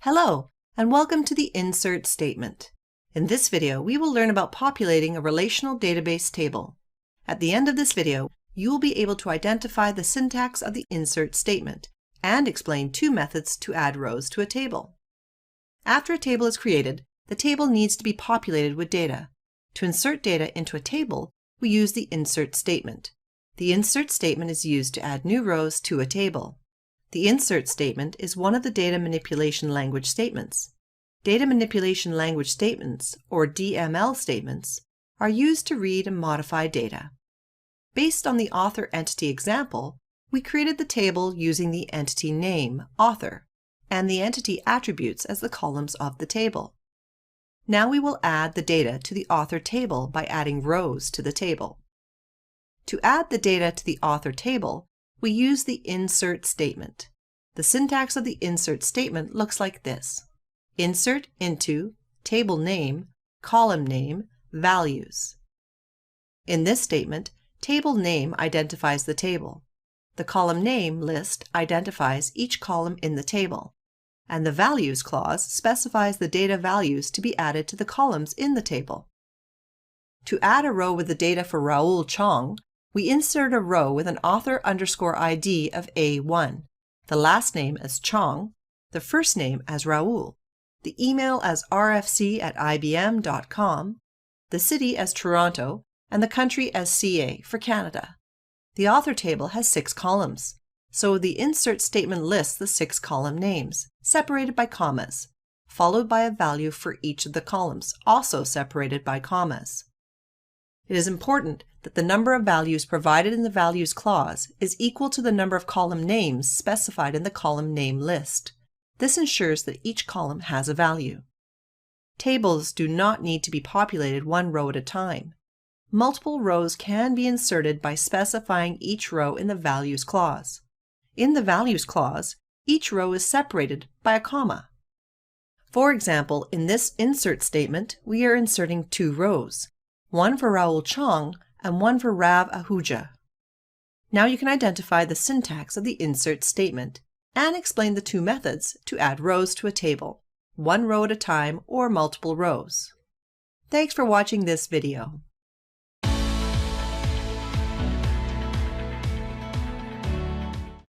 Hello, and welcome to the insert statement. In this video, we will learn about populating a relational database table. At the end of this video, you will be able to identify the syntax of the insert statement and explain two methods to add rows to a table. After a table is created, the table needs to be populated with data. To insert data into a table, we use the insert statement. The insert statement is used to add new rows to a table. The insert statement is one of the data manipulation language statements. Data manipulation language statements, or DML statements, are used to read and modify data. Based on the author entity example, we created the table using the entity name, author, and the entity attributes as the columns of the table. Now we will add the data to the author table by adding rows to the table. To add the data to the author table, we use the insert statement. The syntax of the insert statement looks like this: insert into table name, column name, values. In this statement, table name identifies the table. The column name list identifies each column in the table, and the values clause specifies the data values to be added to the columns in the table. To add a row with the data for Raoul Chong, we insert a row with an author underscore ID of A1, the last name as Chong, the first name as Raoul, the email as rfc@ibm.com, the city as Toronto, and the country as CA for Canada. The author table has 6 columns, so the insert statement lists the 6 column names, separated by commas, followed by a value for each of the columns, also separated by commas. It is important that the number of values provided in the values clause is equal to the number of column names specified in the column name list. This ensures that each column has a value. Tables do not need to be populated one row at a time. Multiple rows can be inserted by specifying each row in the values clause. In the values clause, each row is separated by a comma. For example, in this insert statement, we are inserting 2 rows, one for Raoul Chong and one for Rav Ahuja. Now you can identify the syntax of the insert statement and explain the 2 methods to add rows to a table, one row at a time or multiple rows. Thanks for watching this video.